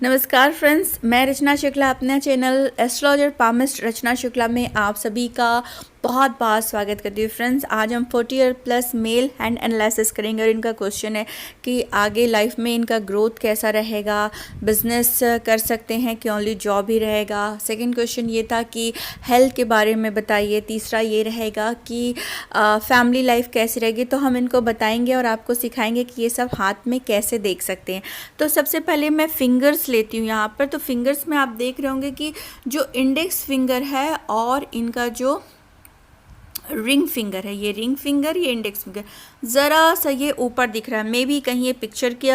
नमस्कार फ्रेंड्स, मैं रचना शुक्ला अपने चैनल एस्ट्रोलॉजर पामिस्ट रचना शुक्ला में आप सभी का बहुत बहुत स्वागत करती हूँ। फ्रेंड्स, आज हम 40 year plus male hand analysis करेंगे और इनका क्वेश्चन है कि आगे लाइफ में इनका ग्रोथ कैसा रहेगा, बिजनेस कर सकते हैं कि ओनली जॉब ही रहेगा। सेकंड क्वेश्चन ये था कि हेल्थ के बारे में बताइए। तीसरा ये रहेगा कि फैमिली लाइफ कैसी रहेगी, तो हम इनको बताएंगे और आपको सिखाएंगे कि ये सब हाथ में कैसे देख सकते हैं। तो सबसे पहले मैं फिंगर्स लेती हूँ यहाँ पर। तो फिंगर्स में आप देख रहे होंगे कि जो इंडेक्स फिंगर है और इनका जो रिंग फिंगर है, ये रिंग फिंगर, ये इंडेक्स फिंगर ज़रा सा ये ऊपर दिख रहा है। मे बी कहीं ये पिक्चर के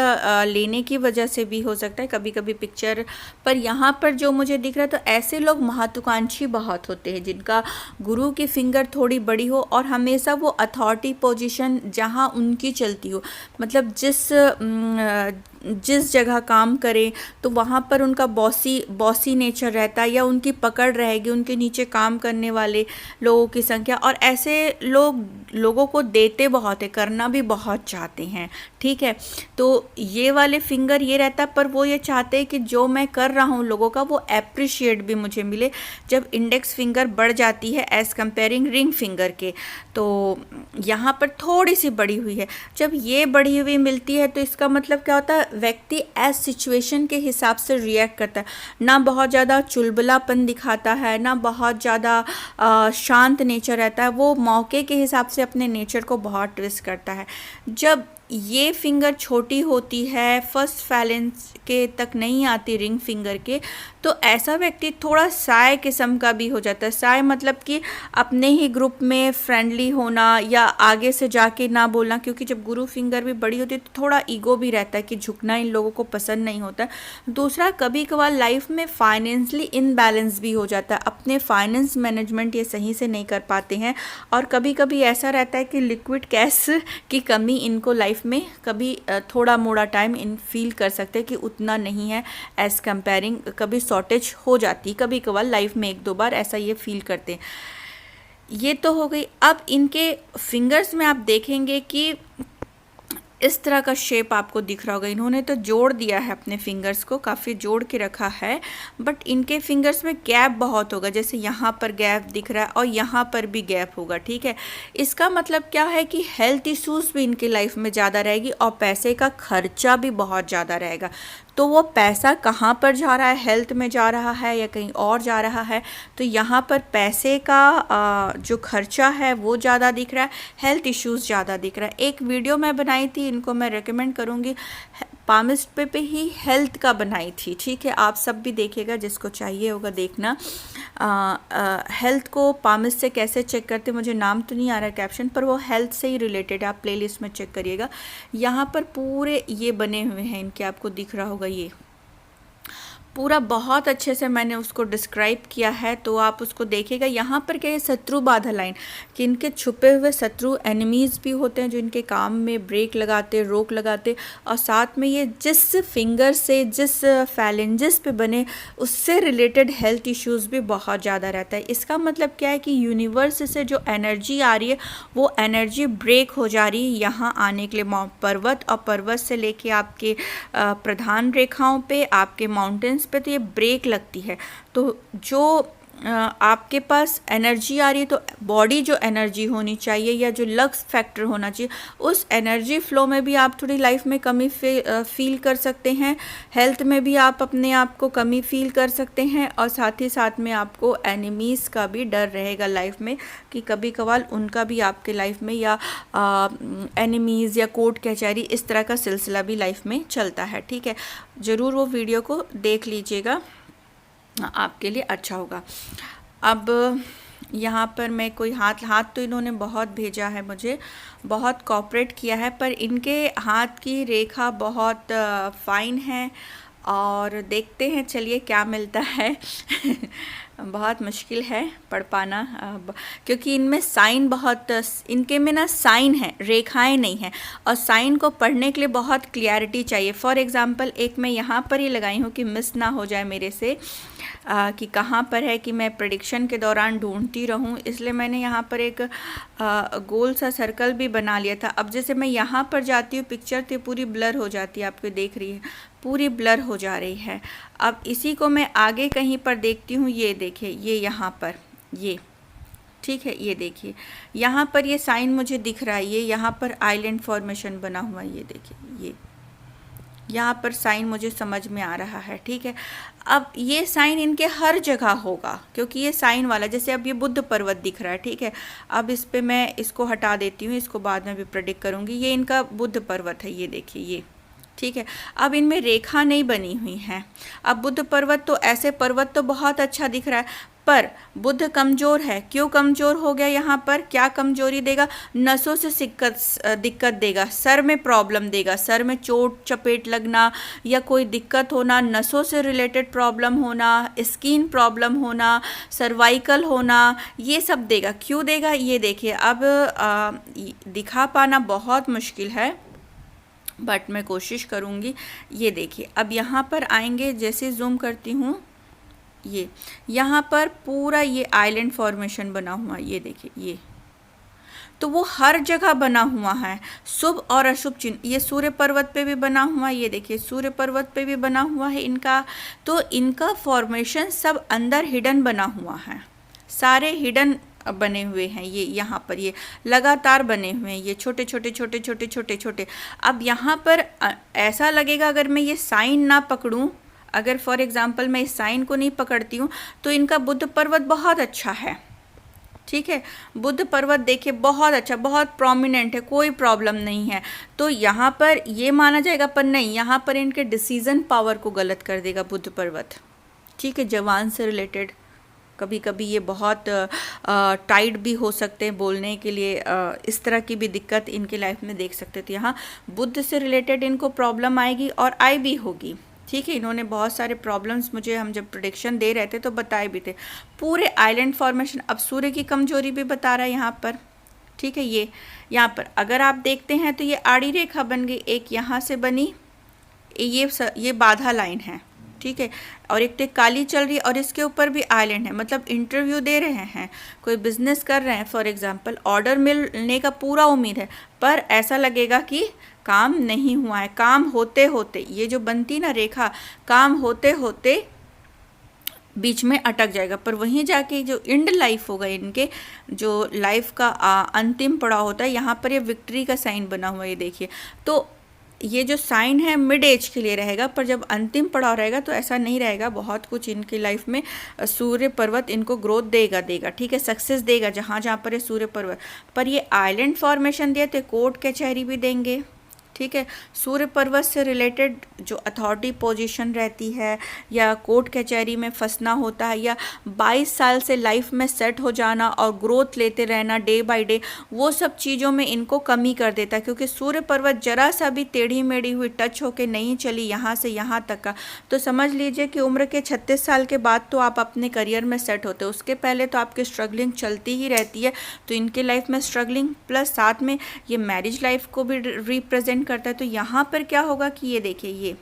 लेने की वजह से भी हो सकता है, कभी कभी पिक्चर पर यहाँ पर जो मुझे दिख रहा है। तो ऐसे लोग महत्वाकांक्षी बहुत होते हैं जिनका गुरु की फिंगर थोड़ी बड़ी हो और हमेशा वो अथॉरिटी पोजीशन जहाँ उनकी चलती हो, मतलब जिस जगह काम करें तो वहाँ पर उनका बॉसी नेचर रहता है या उनकी पकड़ रहेगी, उनके नीचे काम करने वाले लोगों की संख्या। और ऐसे लोगों को देते बहुत है, करना भी बहुत चाहते हैं, ठीक है। तो ये वाले फिंगर ये रहता है, पर वो ये चाहते हैं कि जो मैं कर रहा हूँ लोगों का वो अप्रिशिएट भी मुझे मिले। जब इंडेक्स फिंगर बढ़ जाती है एज कंपेयरिंग रिंग फिंगर के, तो यहाँ पर थोड़ी सी बढ़ी हुई है। जब ये बढ़ी हुई मिलती है तो इसका मतलब क्या होता है, व्यक्ति एज सिचुएशन के हिसाब से रिएक्ट करता है। ना बहुत ज़्यादा चुलबुलापन दिखाता है, ना बहुत ज़्यादा शांत नेचर रहता है। वो मौके के हिसाब से अपने नेचर को बहुत ट्विस्ट करता है। जब ये फिंगर छोटी होती है, फर्स्ट फैलेंस के तक नहीं आती रिंग फिंगर के, तो ऐसा व्यक्ति थोड़ा साय किस्म का भी हो जाता है। साय मतलब कि अपने ही ग्रुप में फ्रेंडली होना या आगे से जाके ना बोलना, क्योंकि जब गुरु फिंगर भी बड़ी होती है तो थोड़ा ईगो भी रहता है कि झुकना इन लोगों को पसंद नहीं होता है। दूसरा, कभी कभार लाइफ में फाइनेंशियली इनबैलेंस भी हो जाता है, अपने फाइनेंस मैनेजमेंट ये सही से नहीं कर पाते हैं। और कभी कभी ऐसा रहता है कि लिक्विड कैश की कमी इनको लाइफ में कभी थोड़ा मोड़ा टाइम इन फील कर सकते हैं कि उतना नहीं है एज कंपेयरिंग, कभी शॉर्टेज हो जाती, कभी कभार लाइफ में एक दो बार ऐसा ये फील करते हैं। ये तो हो गई। अब इनके फिंगर्स में आप देखेंगे कि इस तरह का शेप आपको दिख रहा होगा। इन्होंने तो जोड़ दिया है अपने फिंगर्स को, काफ़ी जोड़ के रखा है, बट इनके फिंगर्स में गैप बहुत होगा। जैसे यहाँ पर गैप दिख रहा है और यहाँ पर भी गैप होगा, ठीक है। इसका मतलब क्या है कि हेल्थ इश्यूज भी इनकी लाइफ में ज़्यादा रहेगी और पैसे का खर्चा भी बहुत ज़्यादा रहेगा। तो वो पैसा कहाँ पर जा रहा है, हेल्थ में जा रहा है या कहीं और जा रहा है, तो यहाँ पर पैसे का जो खर्चा है वो ज़्यादा दिख रहा है, हेल्थ इश्यूज़ ज़्यादा दिख रहा है। एक वीडियो मैं बनाई थी, इनको मैं रेकमेंड करूँगी, पामिस्ट पे ही हेल्थ का बनाई थी, ठीक है। आप सब भी देखिएगा, जिसको चाहिए होगा देखना। हेल्थ को पामिस्ट से कैसे चेक करते, मुझे नाम तो नहीं आ रहा है कैप्शन पर, वो हेल्थ से ही रिलेटेड, आप प्लेलिस्ट में चेक करिएगा। यहाँ पर पूरे ये बने हुए हैं इनके, आपको दिख रहा होगा, ये पूरा बहुत अच्छे से मैंने उसको डिस्क्राइब किया है, तो आप उसको देखिएगा। यहाँ पर क्या है, शत्रु बाधा लाइन, कि इनके छुपे हुए शत्रु एनिमीज़ भी होते हैं जो इनके काम में ब्रेक लगाते, रोक लगाते, और साथ में ये जिस फिंगर से, जिस फैलेंजेस पे बने, उससे रिलेटेड हेल्थ इश्यूज़ भी बहुत ज़्यादा रहता है। इसका मतलब क्या है कि यूनिवर्स से जो एनर्जी आ रही है वो एनर्जी ब्रेक हो जा रही है यहाँ आने के लिए। पर्वत और पर्वत से लेके आपके प्रधान रेखाओं पे, आपके माउंटेन्स पे, तो ये ब्रेक लगती है। तो जो आपके पास एनर्जी आ रही है, तो बॉडी जो एनर्जी होनी चाहिए या जो लक्स फैक्टर होना चाहिए, उस एनर्जी फ्लो में भी आप थोड़ी लाइफ में कमी फील कर सकते हैं। हेल्थ में भी आप अपने आप को कमी फील कर सकते हैं, और साथ ही साथ में आपको एनिमीज़ का भी डर रहेगा लाइफ में, कि कभी कभार उनका भी आपके लाइफ में, या एनिमीज़ या कोर्ट कचहरी, इस तरह का सिलसिला भी लाइफ में चलता है, ठीक है। ज़रूर वो वीडियो को देख लीजिएगा, आपके लिए अच्छा होगा। अब यहाँ पर मैं कोई हाथ तो इन्होंने बहुत भेजा है मुझे, बहुत कॉपरेट किया है, पर इनके हाथ की रेखा बहुत फाइन है, और देखते हैं चलिए क्या मिलता है। बहुत मुश्किल है पढ़ पाना क्योंकि इनमें साइन बहुत, इनके में ना साइन है, रेखाएं नहीं हैं, और साइन को पढ़ने के लिए बहुत क्लियरिटी चाहिए। फॉर एग्जांपल एक मैं यहाँ पर ही लगाई हूँ कि मिस ना हो जाए मेरे से कि कहाँ पर है, कि मैं प्रेडिक्शन के दौरान ढूंढती रहूँ, इसलिए मैंने यहाँ पर एक गोल सा सर्कल भी बना लिया था। अब जैसे मैं यहाँ पर जाती हूँ पिक्चर तो पूरी ब्लर हो जाती है, आपको देख रही है पूरी ब्लर हो जा रही है। अब इसी को मैं आगे कहीं पर देखती हूँ, ये देखिए ये यहाँ पर ये, ठीक है, ये देखिए यहाँ पर ये साइन मुझे दिख रहा है, ये यहाँ पर आइलैंड फॉर्मेशन बना हुआ है, ये देखिए ये यहाँ पर साइन मुझे समझ में आ रहा है। ठीक है, अब ये साइन इनके हर जगह होगा क्योंकि ये साइन वाला, जैसे अब ये बुद्ध पर्वत दिख रहा है, ठीक है, अब इस पे मैं इसको हटा देती हूँ, इसको बाद में भी प्रेडिक्ट करूँगी। ये इनका बुद्ध पर्वत है, ये देखिए ये, ठीक है। अब इनमें रेखा नहीं बनी हुई है। अब बुद्ध पर्वत तो ऐसे पर्वत तो बहुत अच्छा दिख रहा है, पर बुद्ध कमज़ोर है। क्यों कमज़ोर हो गया? यहाँ पर क्या कमज़ोरी देगा? नसों से दिक्कत देगा, सर में प्रॉब्लम देगा, सर में चोट चपेट लगना या कोई दिक्कत होना, नसों से रिलेटेड प्रॉब्लम होना, स्किन प्रॉब्लम होना, सर्वाइकल होना, ये सब देगा। क्यों देगा? ये देखिए, अब दिखा पाना बहुत मुश्किल है बट मैं कोशिश करूँगी। ये देखिए, अब यहाँ पर आएंगे, जैसे जूम करती हूँ, ये यहाँ पर पूरा ये आइलैंड फॉर्मेशन बना हुआ, ये देखिए ये, तो वो हर जगह बना हुआ है, शुभ और अशुभ चिन्ह। ये सूर्य पर्वत पे भी बना हुआ, ये देखिए सूर्य पर्वत पे भी बना हुआ है इनका। तो इनका फॉर्मेशन सब अंदर हिडन बना हुआ है, सारे हिडन बने हुए हैं। ये यहाँ पर ये लगातार बने हुए हैं, ये छोटे छोटे छोटे छोटे छोटे छोटे। अब यहाँ पर ऐसा लगेगा अगर मैं ये साइन ना पकड़ूं, अगर फॉर एग्जांपल मैं इस साइन को नहीं पकड़ती हूँ तो इनका बुद्ध पर्वत बहुत अच्छा है, ठीक है, बुद्ध पर्वत देखिए बहुत अच्छा, बहुत प्रोमिनेंट है, कोई प्रॉब्लम नहीं है। तो यहाँ पर ये माना जाएगा, पर नहीं, यहाँ पर इनके डिसीजन पावर को गलत कर देगा बुद्ध पर्वत, ठीक है। जवान से रिलेटेड कभी कभी ये बहुत टाइट भी हो सकते हैं बोलने के लिए, इस तरह की भी दिक्कत इनके लाइफ में देख सकते थे। यहाँ बुद्ध से रिलेटेड इनको प्रॉब्लम आएगी और आई भी होगी, ठीक है। इन्होंने बहुत सारे प्रॉब्लम्स मुझे, हम जब प्रेडिक्शन दे रहे थे तो बताए भी थे, पूरे आइलैंड फॉर्मेशन। अब सूर्य की कमजोरी भी बता रहा है यहाँ पर, ठीक है। ये यहाँ पर अगर आप देखते हैं तो ये आड़ी रेखा बन गई, एक यहाँ से बनी, ये बाधा लाइन है, ठीक है, और एक टिक काली चल रही है और इसके ऊपर भी आइलैंड है। मतलब इंटरव्यू दे रहे हैं, कोई बिजनेस कर रहे हैं फॉर एग्जांपल, ऑर्डर मिलने का पूरा उम्मीद है, पर ऐसा लगेगा कि काम नहीं हुआ है। काम होते होते ये जो बनती ना रेखा, काम होते होते बीच में अटक जाएगा, पर वहीं जाके जो एंड लाइफ होगा, इनके जो लाइफ का अंतिम पड़ाव होता है, यहाँ पर ये विक्ट्री का साइन बना हुआ है, ये देखिए। तो ये जो साइन है मिड एज के लिए रहेगा, पर जब अंतिम पड़ाव रहेगा तो ऐसा नहीं रहेगा। बहुत कुछ इनकी लाइफ में सूर्य पर्वत इनको ग्रोथ देगा, ठीक है, सक्सेस देगा जहाँ जहाँ पर ये सूर्य पर्वत। पर ये आइलैंड फॉर्मेशन दिया तो कोर्ट कचहरी भी देंगे, ठीक है। सूर्य पर्वत से रिलेटेड जो अथॉरिटी पोजीशन रहती है या कोर्ट कचहरी में फंसना होता है, या 22 साल से लाइफ में सेट हो जाना और ग्रोथ लेते रहना डे बाय डे, वो सब चीज़ों में इनको कमी कर देता है। क्योंकि सूर्य पर्वत जरा सा भी टेढ़ी मेढ़ी हुई, टच होके नहीं चली यहाँ से यहाँ तक का, तो समझ लीजिए कि उम्र के 36 साल के बाद तो आप अपने करियर में सेट होते हो, उसके पहले तो आपकी स्ट्रगलिंग चलती ही रहती है। तो इनके लाइफ में स्ट्रगलिंग प्लस साथ में ये मैरिज लाइफ को भी रिप्रेजेंट करता है। तो यहाँ पर क्या होगा कि ये देखिए,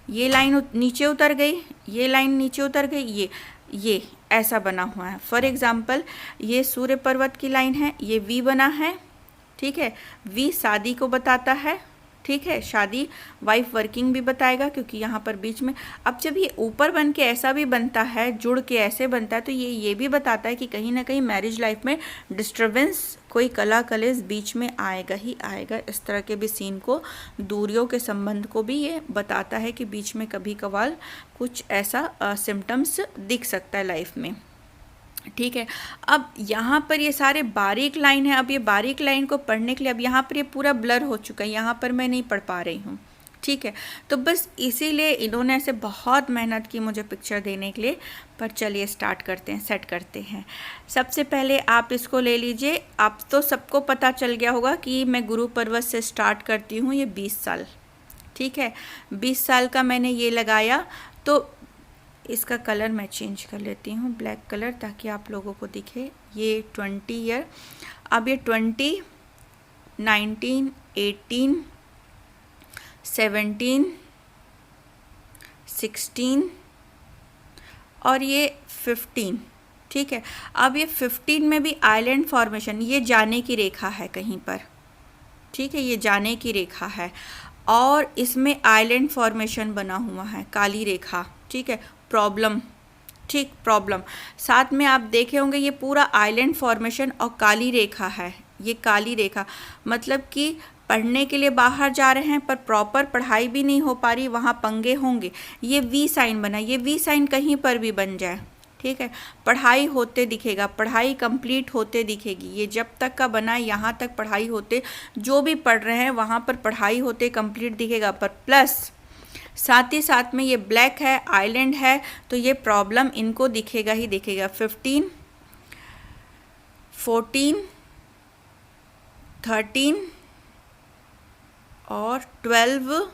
ये लाइन नीचे उतर गई, ये लाइन नीचे उतर गई, ये ऐसा बना हुआ है। फॉर एग्जांपल ये सूर्य पर्वत की लाइन है, ये वी बना है, ठीक है। वी शादी को बताता है, ठीक है, शादी, वाइफ वर्किंग भी बताएगा क्योंकि यहाँ पर बीच में, अब जब ये ऊपर बन के ऐसा भी बनता है, जुड़ के ऐसे बनता है, तो ये भी बताता है कि कहीं ना कहीं मैरिज लाइफ में डिस्टर्बेंस, कोई कला कलेश बीच में आएगा ही आएगा। इस तरह के भी सीन को, दूरियों के संबंध को भी ये बताता है कि बीच में कभी कभार कुछ ऐसा सिम्टम्स दिख सकता है लाइफ में, ठीक है। अब यहाँ पर ये सारे बारीक लाइन है, अब ये बारीक लाइन को पढ़ने के लिए, अब यहाँ पर ये पूरा ब्लर हो चुका है, यहाँ पर मैं नहीं पढ़ पा रही हूँ, ठीक है। तो बस इसीलिए इन्होंने ऐसे बहुत मेहनत की मुझे पिक्चर देने के लिए। पर चलिए स्टार्ट करते हैं, सेट करते हैं। सबसे पहले आप इसको ले लीजिए। आप तो सबको पता चल गया होगा कि मैं गुरु पर्वत से स्टार्ट करती हूँ, ये 20 साल, ठीक है। 20 साल का मैंने ये लगाया, तो इसका कलर मैं चेंज कर लेती हूँ ब्लैक कलर, ताकि आप लोगों को दिखे। ये 20 ईयर, अब ये 20, 19, 18, 17, 16 और ये 15। ठीक है, अब ये 15 में भी आइलैंड फॉर्मेशन, ये जाने की रेखा है कहीं पर। ठीक है, ये जाने की रेखा है और इसमें आइलैंड फॉर्मेशन बना हुआ है, काली रेखा। ठीक है, प्रॉब्लम, ठीक, प्रॉब्लम। साथ में आप देखे होंगे ये पूरा आइलैंड फॉर्मेशन और काली रेखा है। ये काली रेखा मतलब कि पढ़ने के लिए बाहर जा रहे हैं पर प्रॉपर पढ़ाई भी नहीं हो पा रही, वहाँ पंगे होंगे। ये वी साइन बना, ये वी साइन कहीं पर भी बन जाए, ठीक है, पढ़ाई होते दिखेगा, पढ़ाई कंप्लीट होते दिखेगी। ये जब तक का बना है यहाँ तक पढ़ाई होते, जो भी पढ़ रहे हैं वहाँ पर पढ़ाई होते कंप्लीट दिखेगा। पर प्लस साथ ही साथ में ये ब्लैक है, आइलैंड है, तो ये प्रॉब्लम इनको दिखेगा ही दिखेगा। 15, 14, 13 और 12,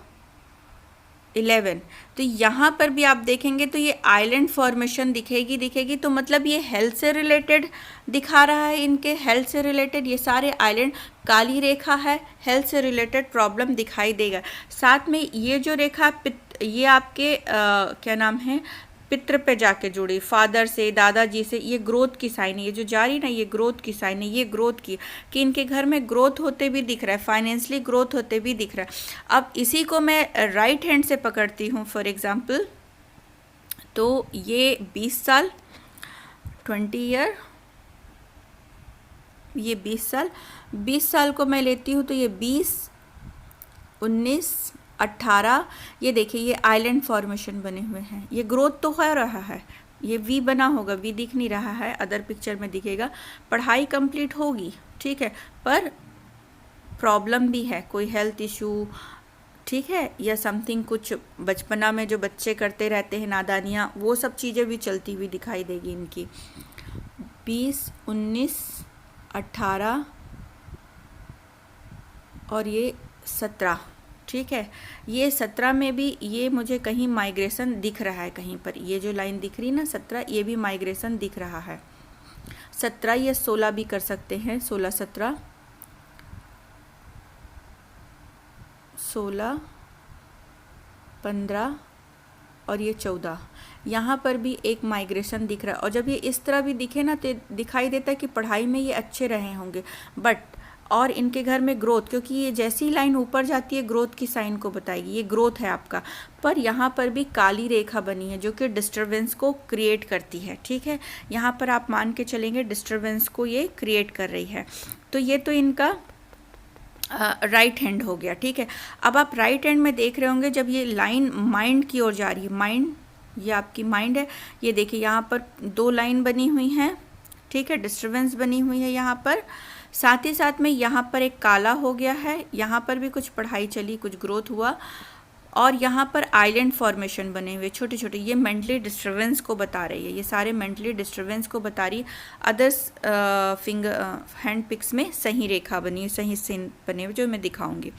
11, तो यहाँ पर भी आप देखेंगे तो ये आइलैंड फॉर्मेशन दिखेगी। तो मतलब ये हेल्थ से रिलेटेड दिखा रहा है, इनके हेल्थ से रिलेटेड ये सारे आइलैंड, काली रेखा है, हेल्थ से रिलेटेड प्रॉब्लम दिखाई देगा। साथ में ये जो रेखा ये आपके क्या नाम है, पितृ पे जाके जुड़ी, फादर से, दादाजी से, ये ग्रोथ की साइन है। ये जो जा रही ना, ये ग्रोथ की साइन है, ये ग्रोथ की, कि इनके घर में ग्रोथ होते भी दिख रहा है, फाइनेंशियली ग्रोथ होते भी दिख रहा है। अब इसी को मैं राइट हैंड से पकड़ती हूँ फॉर एग्जांपल, तो ये 20 साल, 20 ईयर, ये 20 साल को मैं लेती हूँ, तो ये 20, 19, 18, ये देखिए ये आइलैंड फॉर्मेशन बने हुए हैं। ये ग्रोथ तो हो रहा है, ये वी बना होगा, वी दिख नहीं रहा है, अदर पिक्चर में दिखेगा। पढ़ाई कंप्लीट होगी, ठीक है, पर प्रॉब्लम भी है, कोई हेल्थ इशू, ठीक है, या समथिंग, कुछ बचपना में जो बच्चे करते रहते हैं नादानियाँ, वो सब चीज़ें भी चलती हुई दिखाई देगी इनकी। 20, 19, 18 और ये 17, ठीक है, ये 17 में भी ये मुझे कहीं माइग्रेशन दिख रहा है कहीं पर, ये जो लाइन दिख रही ना 17, ये भी माइग्रेशन दिख रहा है। 17 या 16 भी कर सकते हैं, 16, 17, 16, 15 और ये 14, यहाँ पर भी एक माइग्रेशन दिख रहा है। और जब ये इस तरह भी दिखे ना तो दिखाई देता है कि पढ़ाई में ये अच्छे रहे होंगे, बट और इनके घर में ग्रोथ, क्योंकि ये जैसी लाइन ऊपर जाती है ग्रोथ की साइन को बताएगी, ये ग्रोथ है आपका। पर यहाँ पर भी काली रेखा बनी है जो कि डिस्टरबेंस को क्रिएट करती है, ठीक है, यहाँ पर आप मान के चलेंगे डिस्टरबेंस को ये क्रिएट कर रही है। तो ये तो इनका राइट हैंड हो गया, ठीक है। अब आप राइट हैंड में देख रहे होंगे जब ये लाइन माइंड की ओर जा रही है, माइंड, ये आपकी माइंड है, ये देखिए यहाँ पर 2 लाइन बनी हुई हैं, ठीक है, डिस्टरबेंस बनी हुई है यहाँ पर। साथ ही साथ में यहाँ पर एक काला हो गया है, यहाँ पर भी कुछ पढ़ाई चली, कुछ ग्रोथ हुआ, और यहाँ पर आइलैंड फॉर्मेशन बने हुए छोटे छोटे, ये मेंटली डिस्टरबेंस को बता रही है, ये सारे मेंटली डिस्टरबेंस को बता रही। अदर्स हैंड पिक्स में सही रेखा बनी, सही सीन बने हुए जो मैं दिखाऊंगी।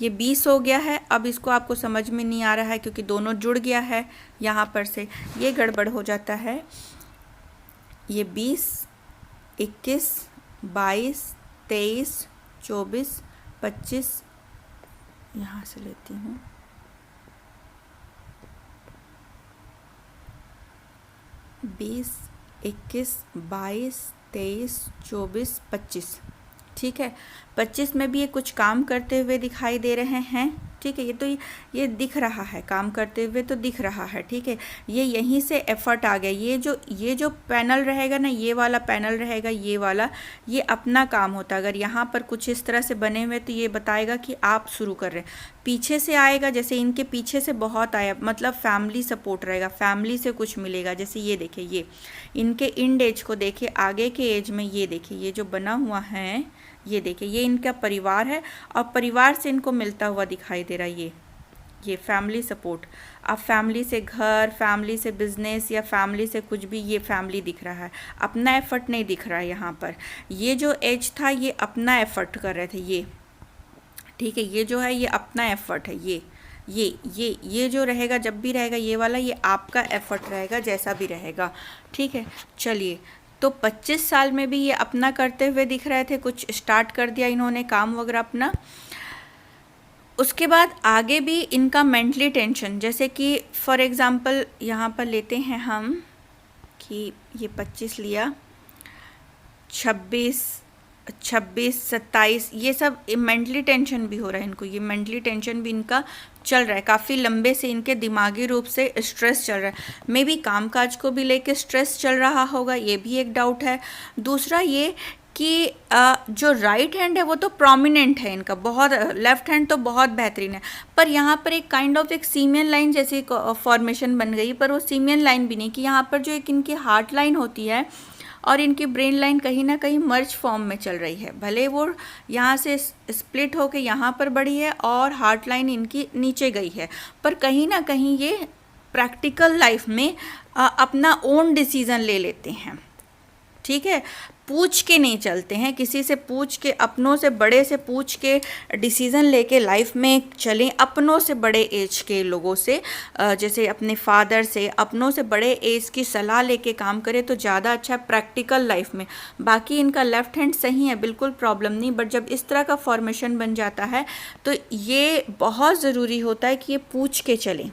ये 20 हो गया है, अब इसको आपको समझ में नहीं आ रहा है क्योंकि दोनों जुड़ गया है, यहाँ पर से ये गड़बड़ हो जाता है। ये 20, 21, 22, 23, 24, 25, यहाँ से लेती हूँ, 20, 21, 22, 23, 24, 25, ठीक है। 25 में भी ये कुछ काम करते हुए दिखाई दे रहे हैं, ठीक है, ये दिख रहा है, काम करते हुए तो दिख रहा है, ठीक है। ये यहीं से एफर्ट आ गया, ये जो पैनल रहेगा ना, ये वाला पैनल रहेगा, ये वाला, ये अपना काम होता है। अगर यहाँ पर कुछ इस तरह से बने हुए तो ये बताएगा कि आप शुरू कर रहे हैं। पीछे से आएगा, जैसे इनके पीछे से बहुत आया, मतलब फैमिली सपोर्ट रहेगा, फैमिली से कुछ मिलेगा। जैसे ये देखिए, ये इनके इंड एज को देखिए, आगे के एज में ये देखिए, ये जो बना हुआ है, ये देखिए, ये इनका परिवार है और परिवार से इनको मिलता हुआ दिखाई दे रहा है ये फैमिली सपोर्ट। अब फैमिली से घर, फैमिली से बिजनेस या फैमिली से कुछ भी, ये फैमिली दिख रहा है, अपना एफर्ट नहीं दिख रहा है यहाँ पर। ये जो एज था ये अपना एफर्ट कर रहे थे ये, ठीक है, ये जो है ये अपना एफर्ट है, ये ये जो रहेगा, जब भी रहेगा ये वाला, ये आपका एफर्ट रहेगा जैसा भी रहेगा, ठीक है। चलिए, तो 25 साल में भी ये अपना करते हुए दिख रहे थे, कुछ स्टार्ट कर दिया इन्होंने काम वगैरह अपना। उसके बाद आगे भी इनका मेंटली टेंशन, जैसे कि फॉर एग्जांपल यहाँ पर लेते हैं हम कि ये 25 लिया, 26, 27, ये सब मेंटली टेंशन भी हो रहा है इनको, ये मेंटली टेंशन भी इनका चल रहा है, काफ़ी लंबे से इनके दिमागी रूप से स्ट्रेस चल रहा है। मे बी कामकाज को भी लेके स्ट्रेस चल रहा होगा, ये भी एक डाउट है। दूसरा ये कि जो राइट हैंड है वो तो प्रोमिनेंट है इनका बहुत, लेफ्ट हैंड तो बहुत बेहतरीन है, पर यहाँ पर एक काइंड ऑफ एक सीमियन लाइन जैसी फॉर्मेशन बन गई, पर वो सीमियन लाइन भी नहीं, कि यहाँ पर जो एक इनकी हार्ट लाइन होती है और इनकी ब्रेन लाइन कहीं ना कहीं मर्ज फॉर्म में चल रही है। भले वो यहाँ से स्प्लिट होके यहाँ पर बढ़ी है और हार्ट लाइन इनकी नीचे गई है, पर कहीं ना कहीं ये प्रैक्टिकल लाइफ में अपना ओन डिसीज़न ले लेते हैं, ठीक है। पूछ के नहीं चलते हैं, किसी से पूछ के, अपनों से बड़े से पूछ के डिसीज़न लेके लाइफ में चलें। अपनों से बड़े एज के लोगों से, जैसे अपने फादर से, अपनों से बड़े एज की सलाह लेके काम करें तो ज़्यादा अच्छा है प्रैक्टिकल लाइफ में। बाकी इनका लेफ्ट हैंड सही है, बिल्कुल प्रॉब्लम नहीं, बट जब इस तरह का फॉर्मेशन बन जाता है तो ये बहुत ज़रूरी होता है कि ये पूछ के चलें,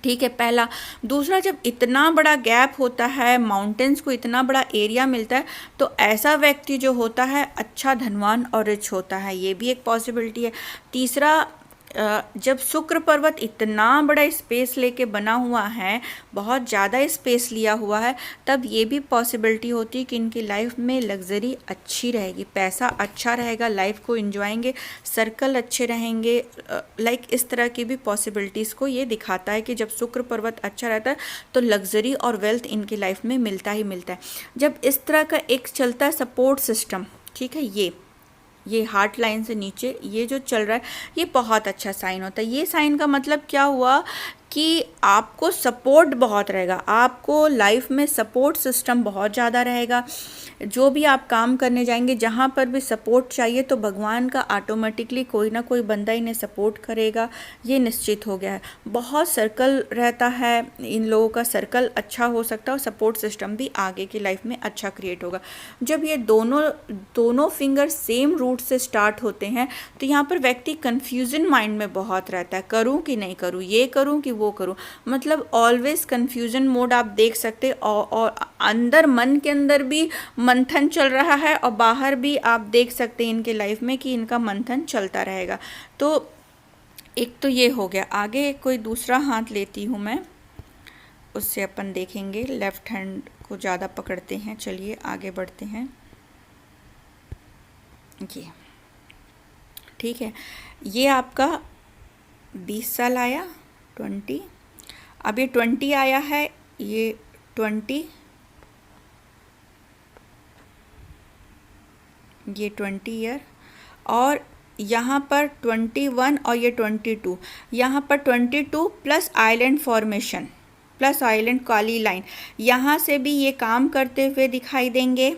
ठीक है, पहला। दूसरा, जब इतना बड़ा गैप होता है, माउंटेन्स को इतना बड़ा एरिया मिलता है, तो ऐसा व्यक्ति जो होता है अच्छा धनवान और रिच होता है, ये भी एक पॉसिबिलिटी है। तीसरा, जब शुक्र पर्वत इतना बड़ा स्पेस लेके बना हुआ है, बहुत ज़्यादा स्पेस लिया हुआ है, तब ये भी पॉसिबिलिटी होती है कि इनकी लाइफ में लग्जरी अच्छी रहेगी, पैसा अच्छा रहेगा, लाइफ को इंजॉयेंगे, सर्कल अच्छे रहेंगे, लाइक इस तरह की भी पॉसिबिलिटीज़ को ये दिखाता है कि जब शुक्र पर्वत अच्छा रहता है तो लग्जरी और वेल्थ इनकी लाइफ में मिलता ही मिलता है। जब इस तरह का एक चलता है सपोर्ट सिस्टम, ठीक है, ये हार्ट लाइन से नीचे ये जो चल रहा है, ये बहुत अच्छा साइन होता है। ये साइन का मतलब क्या हुआ कि आपको सपोर्ट बहुत रहेगा, आपको लाइफ में सपोर्ट सिस्टम बहुत ज़्यादा रहेगा। जो भी आप काम करने जाएंगे, जहाँ पर भी सपोर्ट चाहिए तो भगवान का ऑटोमेटिकली कोई ना कोई बंदा इन्हें सपोर्ट करेगा, ये निश्चित हो गया है। बहुत सर्कल रहता है, इन लोगों का सर्कल अच्छा हो सकता है और सपोर्ट सिस्टम भी आगे की लाइफ में अच्छा क्रिएट होगा। जब ये दोनों फिंगर सेम रूट से स्टार्ट होते हैं तो यहाँ पर व्यक्ति कन्फ्यूजन माइंड में बहुत रहता है, करूँ कि नहीं करूँ, ये करूँ कि वो करूँ, मतलब ऑलवेज कन्फ्यूजन मोड आप देख सकते। और अंदर, मन के अंदर भी मंथन चल रहा है और बाहर भी आप देख सकते हैं इनके लाइफ में कि इनका मंथन चलता रहेगा। तो एक तो ये हो गया। आगे कोई दूसरा हाथ लेती हूँ मैं, उससे अपन देखेंगे, लेफ्ट हैंड को ज़्यादा पकड़ते हैं। चलिए आगे बढ़ते हैं। ये ठीक है, ये आपका 20 साल आया, 20, अब ये 20 आया है, ये 20, ये 20 ईयर, और यहाँ पर 21 और ये 22, यहाँ पर 22 plus island formation, plus island काली लाइन, यहाँ से भी ये काम करते हुए दिखाई देंगे,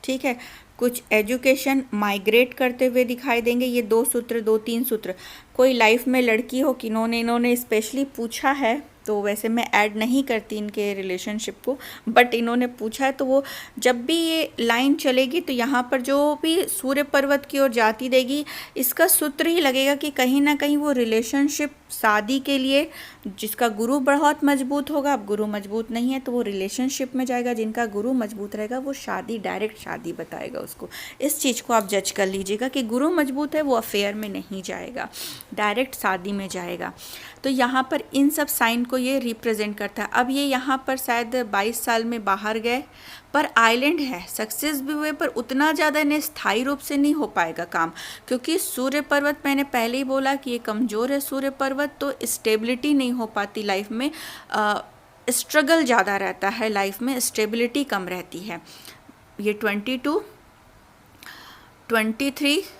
ठीक है। कुछ एजुकेशन माइग्रेट करते हुए दिखाई देंगे। ये 2 सूत्र, 2-3 सूत्र, कोई लाइफ में लड़की हो कि इन्होंने स्पेशली पूछा है, तो वैसे मैं ऐड नहीं करती इनके रिलेशनशिप को, बट इन्होंने पूछा है, तो वो जब भी ये लाइन चलेगी तो यहाँ पर जो भी सूर्य पर्वत की ओर जाती देगी, इसका सूत्र ही लगेगा कि कहीं ना कहीं वो रिलेशनशिप शादी के लिए, जिसका गुरु बहुत मजबूत होगा, अब गुरु मजबूत नहीं है तो वो रिलेशनशिप में जाएगा, जिनका गुरु मजबूत रहेगा वो शादी, डायरेक्ट शादी बताएगा उसको। इस चीज़ को आप जज कर लीजिएगा कि गुरु मजबूत है, वो अफेयर में नहीं जाएगा, डायरेक्ट शादी में जाएगा। तो यहाँ पर इन सब साइन को ये रिप्रेजेंट करता है। अब ये यहाँ पर शायद 22 साल में बाहर गए, पर आइलैंड है, सक्सेस भी हुए, पर उतना ज़्यादा इन्हें स्थायी रूप से नहीं हो पाएगा काम, क्योंकि सूर्य पर्वत, मैंने पहले ही बोला कि ये कमज़ोर है सूर्य पर्वत, तो स्टेबिलिटी नहीं हो पाती लाइफ में, स्ट्रगल ज़्यादा रहता है लाइफ में, स्टेबिलिटी कम रहती है। ये 22, 23,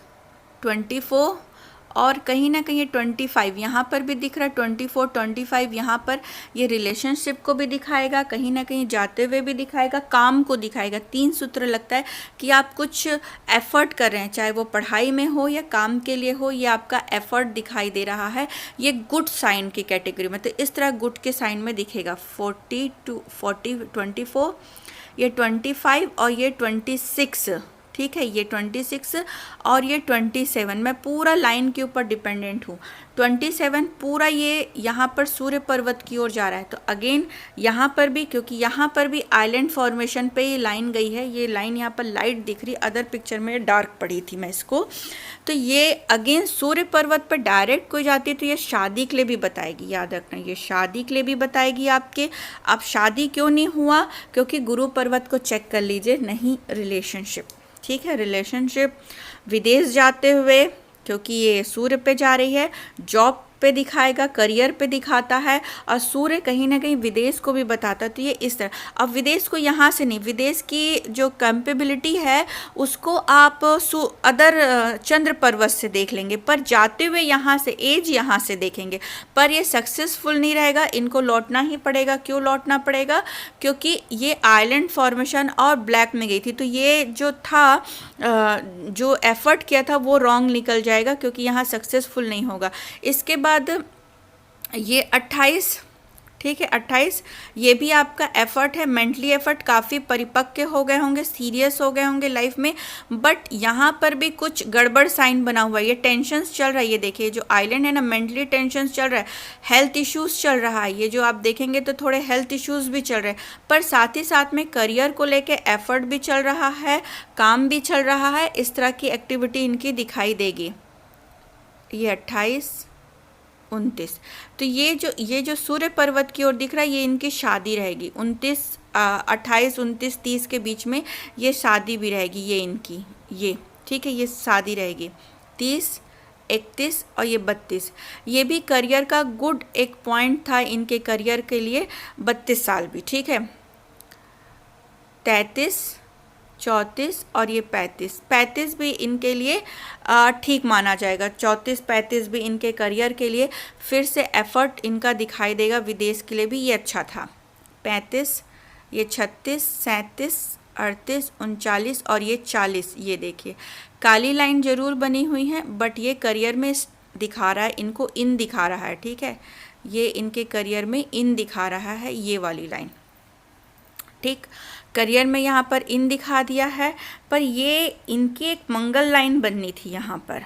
24 और कहीं ना कहीं 25 यहाँ पर भी दिख रहा है, 24 25 यहाँ पर ये रिलेशनशिप को भी दिखाएगा, कहीं ना कहीं जाते हुए भी दिखाएगा, काम को दिखाएगा। 3 सूत्र लगता है कि आप कुछ एफर्ट कर रहे हैं, चाहे वो पढ़ाई में हो या काम के लिए हो, ये आपका एफर्ट दिखाई दे रहा है। ये गुड साइन की कैटेगरी में, तो इस तरह गुड के साइन में दिखेगा। 40 to 24, ये 25 और ये 26, ठीक है, ये 26 और ये 27, मैं पूरा लाइन के ऊपर डिपेंडेंट हूँ। 27 पूरा ये यहाँ पर सूर्य पर्वत की ओर जा रहा है, तो अगेन यहाँ पर भी, क्योंकि यहाँ पर भी आइलैंड फॉर्मेशन पे ये लाइन गई है, ये लाइन यहाँ पर लाइट दिख रही, अदर पिक्चर में डार्क पड़ी थी मैं इसको, तो ये अगेन सूर्य पर्वत पर डायरेक्ट कोई जाती है तो ये शादी के लिए भी बताएगी, याद रखना, ये शादी के लिए भी बताएगी आपके। अब शादी क्यों नहीं हुआ, क्योंकि गुरु पर्वत को चेक कर लीजिए, नहीं रिलेशनशिप, ठीक है, रिलेशनशिप। विदेश जाते हुए, क्योंकि ये सूर्य पे जा रही है, जॉब पे दिखाएगा, करियर पे दिखाता है, और सूर्य कहीं ना कहीं विदेश को भी बताता है, तो ये इस तरह। अब विदेश को यहाँ से नहीं, विदेश की जो कैपेबिलिटी है उसको आप अदर चंद्र पर्वत से देख लेंगे, पर जाते हुए यहाँ से, एज यहाँ से देखेंगे, पर ये सक्सेसफुल नहीं रहेगा, इनको लौटना ही पड़ेगा। क्यों लौटना पड़ेगा, क्योंकि ये आइलैंड फॉर्मेशन और ब्लैक में गई थी, तो ये जो था जो एफर्ट किया था वो रॉन्ग निकल जाएगा, क्योंकि यहाँ सक्सेसफुल नहीं होगा। इसके बाद ये 28, ठीक है, 28 ये भी आपका एफर्ट है, मेंटली एफर्ट, काफ़ी परिपक्व हो गए होंगे, सीरियस हो गए होंगे लाइफ में, बट यहाँ पर भी कुछ गड़बड़ साइन बना हुआ है, ये टेंशन्स चल रहा है, ये देखिए जो आइलैंड है ना, मेंटली टेंशन्स चल रहा है, हेल्थ इश्यूज चल रहा है, ये जो आप देखेंगे तो थोड़े हेल्थ इश्यूज भी चल रहे हैं, पर साथ ही साथ में करियर को लेके एफर्ट भी चल रहा है, काम भी चल रहा है, इस तरह की एक्टिविटी इनकी दिखाई देगी। ये 28 29, तो ये जो सूर्य पर्वत की ओर दिख रहा है, ये इनकी शादी रहेगी। 28 29 30 के बीच में ये शादी भी रहेगी, ये इनकी, ये ठीक है, ये शादी रहेगी। 30 31 और ये 32, ये भी करियर का गुड एक पॉइंट था इनके करियर के लिए, 32 साल भी, ठीक है। 33 34 और ये 35 भी इनके लिए ठीक माना जाएगा। 34 35 भी इनके करियर के लिए फिर से एफर्ट इनका दिखाई देगा, विदेश के लिए भी ये अच्छा था। 35, ये 36 37 38 39 और ये 40, ये देखिए काली लाइन जरूर बनी हुई है, बट ये करियर में दिखा रहा है, इनको इन दिखा रहा है, ठीक है, ये इनके करियर में इन दिखा रहा है, ये वाली लाइन, ठीक, करियर में यहाँ पर इन दिखा दिया है, पर ये इनकी एक मंगल लाइन बननी थी यहाँ पर,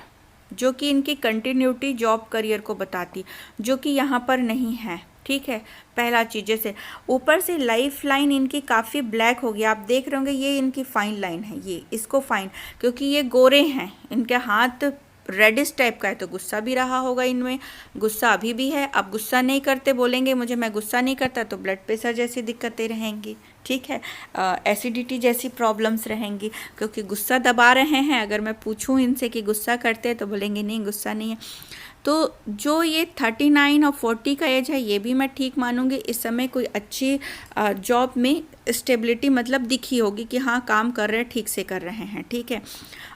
जो कि इनकी कंटिन्यूटी जॉब करियर को बताती, जो कि यहाँ पर नहीं है, ठीक है। पहला चीज़, जैसे ऊपर से लाइफ लाइन इनकी काफ़ी ब्लैक हो गई, आप देख रहे होंगे, ये इनकी फाइन लाइन है, ये इसको फाइन, क्योंकि ये गोरे हैं, इनके हाथ रेडिश टाइप का है, तो गुस्सा भी रहा होगा इनमें, गुस्सा अभी भी है। अब गुस्सा नहीं करते, बोलेंगे मुझे मैं गुस्सा नहीं करता, तो ब्लड प्रेशर जैसी दिक्कतें रहेंगी, ठीक है, एसिडिटी जैसी प्रॉब्लम्स रहेंगी, क्योंकि गुस्सा दबा रहे हैं। अगर मैं पूछूं इनसे कि गुस्सा करते हैं, तो बोलेंगे नहीं गुस्सा नहीं है। तो जो ये 39 और 40 का एज है, ये भी मैं ठीक मानूंगी, इस समय कोई अच्छी जॉब में स्टेबिलिटी मतलब दिखी होगी कि हाँ काम कर रहे हैं, ठीक से कर रहे हैं, ठीक है।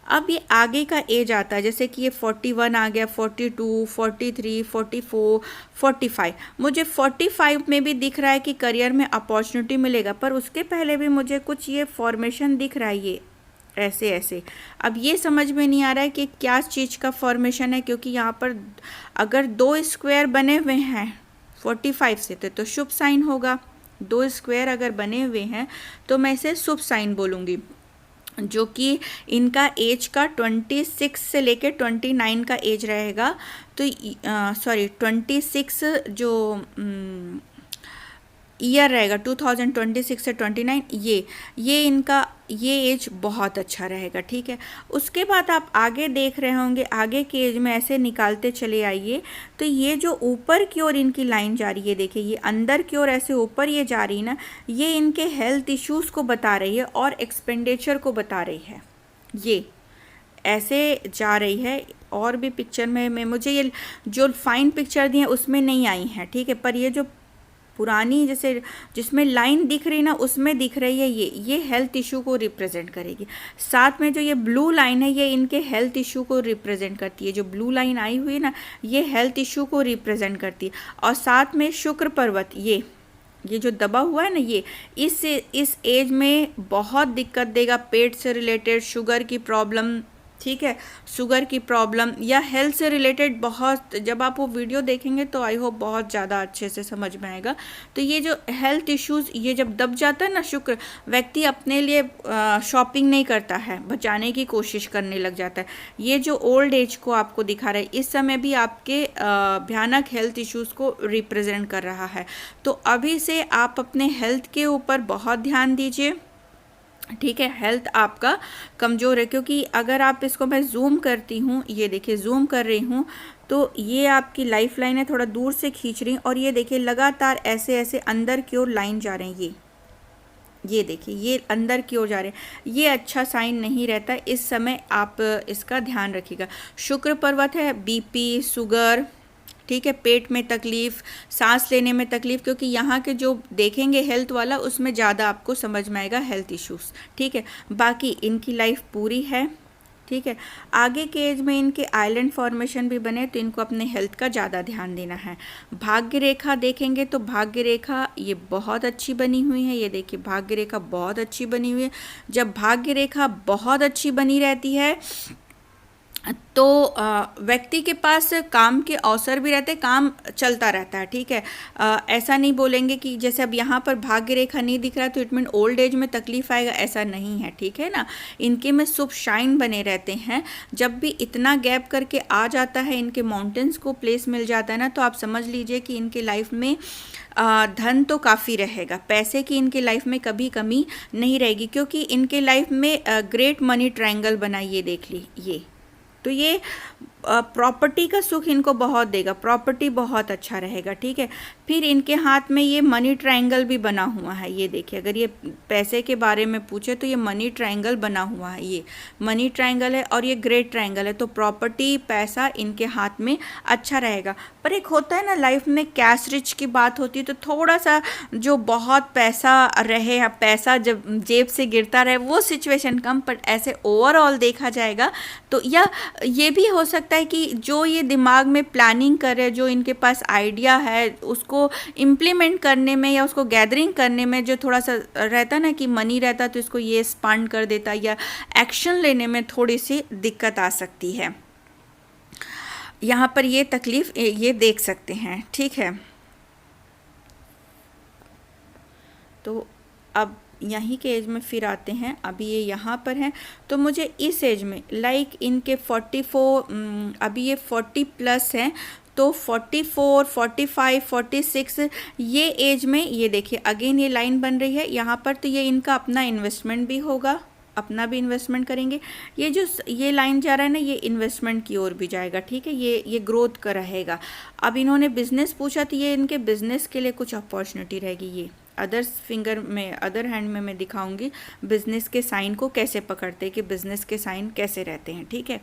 अब ये आगे का एज आता है, जैसे कि ये 41 आ गया, 42 43 44 45, मुझे 45 में भी दिख रहा है कि करियर में अपॉर्चुनिटी मिलेगा, पर उसके पहले भी मुझे कुछ ये फॉर्मेशन दिख रहा है, ये ऐसे ऐसे। अब ये समझ में नहीं आ रहा है कि क्या चीज़ का फॉर्मेशन है, क्योंकि यहाँ पर अगर 2 स्क्वायर बने हुए हैं 45 से तो शुभ साइन होगा। 2 स्क्वायर अगर बने हुए हैं तो मैं इसे शुभ साइन बोलूँगी, जो कि इनका एज का 26 से लेके 29 का एज रहेगा। तो सॉरी 26 जो ईयर रहेगा 2026 से 29, ये इनका ये एज बहुत अच्छा रहेगा, ठीक है। उसके बाद आप आगे देख रहे होंगे, आगे के एज में ऐसे निकालते चले आइए, तो ये जो ऊपर की ओर इनकी लाइन जा रही है, देखिए ये अंदर की ओर ऐसे ऊपर ये जा रही है ना, ये इनके हेल्थ इश्यूज़ को बता रही है और एक्सपेंडिचर को बता रही है, ये ऐसे जा रही है। और भी पिक्चर में मुझे ये जो फाइन पिक्चर दी है उसमें नहीं आई हैं, ठीक है, पर ये जो पुरानी जैसे जिसमें लाइन दिख रही ना उसमें दिख रही है, ये हेल्थ इशू को रिप्रेजेंट करेगी। साथ में जो ये ब्लू लाइन है ये इनके हेल्थ इशू को रिप्रेजेंट करती है। जो ब्लू लाइन आई हुई है ना ये हेल्थ इशू को रिप्रेजेंट करती है। और साथ में शुक्र पर्वत, ये जो दबा हुआ है ना ये इस एज में बहुत दिक्कत देगा, पेट से रिलेटेड, शुगर की प्रॉब्लम, ठीक है, शुगर की प्रॉब्लम या हेल्थ से रिलेटेड बहुत, जब आप वो वीडियो देखेंगे तो आई होप बहुत ज़्यादा अच्छे से समझ में आएगा। तो ये जो हेल्थ इश्यूज़ ये जब दब जाता है ना शुक्र, व्यक्ति अपने लिए शॉपिंग नहीं करता है, बचाने की कोशिश करने लग जाता है। ये जो ओल्ड एज को आपको दिखा रहा है इस समय भी आपके भयानक हेल्थ इश्यूज़ को रिप्रेजेंट कर रहा है। तो अभी से आप अपने हेल्थ के ऊपर बहुत ध्यान दीजिए, ठीक है। हेल्थ आपका कमज़ोर है, क्योंकि अगर आप इसको मैं जूम करती हूँ, ये देखिए जूम कर रही हूँ तो ये आपकी लाइफ लाइन है, थोड़ा दूर से खींच रही हूँ और ये देखिए लगातार ऐसे ऐसे अंदर की ओर लाइन जा रहे हैं। ये देखिए ये अंदर की ओर जा रहे हैं, ये अच्छा साइन नहीं रहता। इस समय आप इसका ध्यान रखिएगा। शुक्र पर्वत है, बीपी, शुगर, ठीक है, पेट में तकलीफ़, सांस लेने में तकलीफ़, क्योंकि यहाँ के जो देखेंगे हेल्थ वाला उसमें ज़्यादा आपको समझ में आएगा हेल्थ इश्यूज़, ठीक है। बाकी इनकी लाइफ पूरी है, ठीक है। आगे के एज में इनके आइलैंड फॉर्मेशन भी बने तो इनको अपने हेल्थ का ज़्यादा ध्यान देना है। भाग्य रेखा देखेंगे तो भाग्य रेखा ये बहुत अच्छी बनी हुई है, ये देखिए भाग्य रेखा बहुत अच्छी बनी हुई है। जब भाग्य रेखा बहुत अच्छी बनी रहती है तो व्यक्ति के पास काम के अवसर भी रहते, काम चलता रहता है, ठीक है। ऐसा नहीं बोलेंगे कि जैसे अब यहाँ पर भाग्य रेखा नहीं दिख रहा तो इट मीन ओल्ड एज में तकलीफ आएगा, ऐसा नहीं है, ठीक है ना। इनके में शुभ शाइन बने रहते हैं। जब भी इतना गैप करके आ जाता है, इनके माउंटेन्स को प्लेस मिल जाता है ना, तो आप समझ लीजिए कि इनके लाइफ में धन तो काफ़ी रहेगा, पैसे की इनके लाइफ में कभी कमी नहीं रहेगी, क्योंकि इनके लाइफ में ग्रेट मनी ट्रायंगल बना, ये देख ली ये। तो ये प्रॉपर्टी का सुख इनको बहुत देगा, प्रॉपर्टी बहुत अच्छा रहेगा, ठीक है। फिर इनके हाथ में ये मनी ट्रायंगल भी बना हुआ है, ये देखिए। अगर ये पैसे के बारे में पूछे तो ये मनी ट्रायंगल बना हुआ है, ये मनी ट्रायंगल है और ये ग्रेट ट्रायंगल है। तो प्रॉपर्टी, पैसा इनके हाथ में अच्छा रहेगा। पर एक होता है ना लाइफ में कैश रिच की बात होती है, तो थोड़ा सा जो बहुत पैसा रहे, पैसा जब जेब से गिरता रहे वो सिचुएशन कम, पर ऐसे ओवरऑल देखा जाएगा तो या ये भी हो सकता है कि जो ये दिमाग में प्लानिंग करे, जो इनके पास आइडिया है उसको इम्प्लीमेंट करने में या उसको गैदरिंग करने में जो थोड़ा सा रहता ना कि मनी रहता तो इसको ये स्पेंड कर देता, या एक्शन लेने में थोड़ी सी दिक्कत आ सकती है। यहाँ पर ये तकलीफ ये देख सकते हैं, ठीक है। तो अब यहीं के एज में फिर आते हैं, अभी ये यहाँ पर हैं तो मुझे इस एज में लाइक इनके 44, अभी ये 40 प्लस हैं तो 44, 45, 46 ये एज में ये देखिए अगेन ये लाइन बन रही है यहाँ पर, तो ये इनका अपना इन्वेस्टमेंट भी होगा, अपना भी इन्वेस्टमेंट करेंगे। ये जो ये लाइन जा रहा है ना ये इन्वेस्टमेंट की ओर भी जाएगा, ठीक है, ये ग्रोथ का रहेगा। अब इन्होंने बिजनेस पूछा तो ये इनके बिजनेस के लिए कुछ अपॉर्चुनिटी रहेगी। ये अदर्स फिंगर में, अदर हैंड में मैं दिखाऊंगी बिजनेस के साइन को कैसे पकड़ते हैं, कि बिजनेस के साइन कैसे रहते हैं, ठीक है।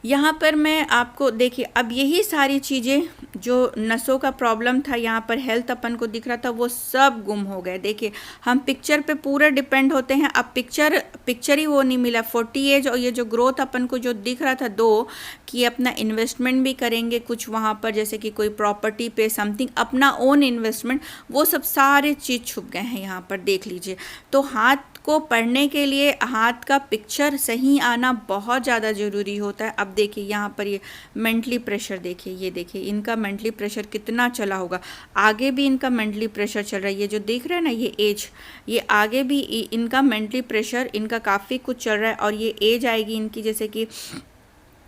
यहाँ पर मैं आपको देखिए, अब यही सारी चीज़ें जो नसों का प्रॉब्लम था, यहाँ पर हेल्थ अपन को दिख रहा था, वो सब गुम हो गए। देखिए हम पिक्चर पे पूरा डिपेंड होते हैं, अब पिक्चर ही वो नहीं मिला। 40 एज और ये जो ग्रोथ अपन को जो दिख रहा था दो, कि अपना इन्वेस्टमेंट भी करेंगे कुछ वहाँ पर, जैसे कि कोई प्रॉपर्टी पे समथिंग, अपना ओन इन्वेस्टमेंट, वो सब सारे चीज़ छुप गए हैं यहाँ पर, देख लीजिए। तो हाथ को पढ़ने के लिए हाथ का पिक्चर सही आना बहुत ज़्यादा ज़रूरी होता है। अब देखिए यहाँ पर ये मेंटली प्रेशर देखिए, ये देखिए इनका मेंटली प्रेशर कितना चला होगा, आगे भी इनका मेंटली प्रेशर चल रहा है। ये जो देख रहे हैं ना ये एज, ये आगे भी इनका मेंटली प्रेशर इनका काफ़ी कुछ चल रहा है। और ये एज आएगी इनकी जैसे कि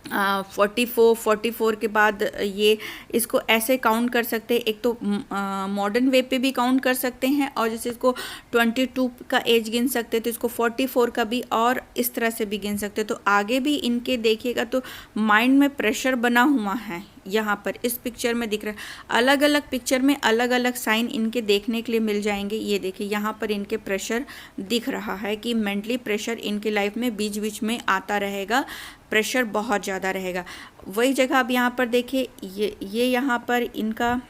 44 के बाद ये इसको ऐसे काउंट कर सकते हैं, एक तो मॉडर्न वे पे भी काउंट कर सकते हैं, और जैसे इसको 22 का एज गिन सकते हैं तो इसको 44 का भी, और इस तरह से भी गिन सकते हैं। तो आगे भी इनके देखिएगा तो माइंड में प्रेशर बना हुआ है। यहाँ पर इस पिक्चर में दिख रहा है, अलग अलग पिक्चर में अलग अलग साइन इनके देखने के लिए मिल जाएंगे। ये देखिए यहाँ पर इनके प्रेशर दिख रहा है कि मेंटली प्रेशर इनके लाइफ में बीच बीच में आता रहेगा, प्रेशर बहुत ज़्यादा रहेगा। वही जगह अब यहाँ पर देखिए ये यहाँ पर इनका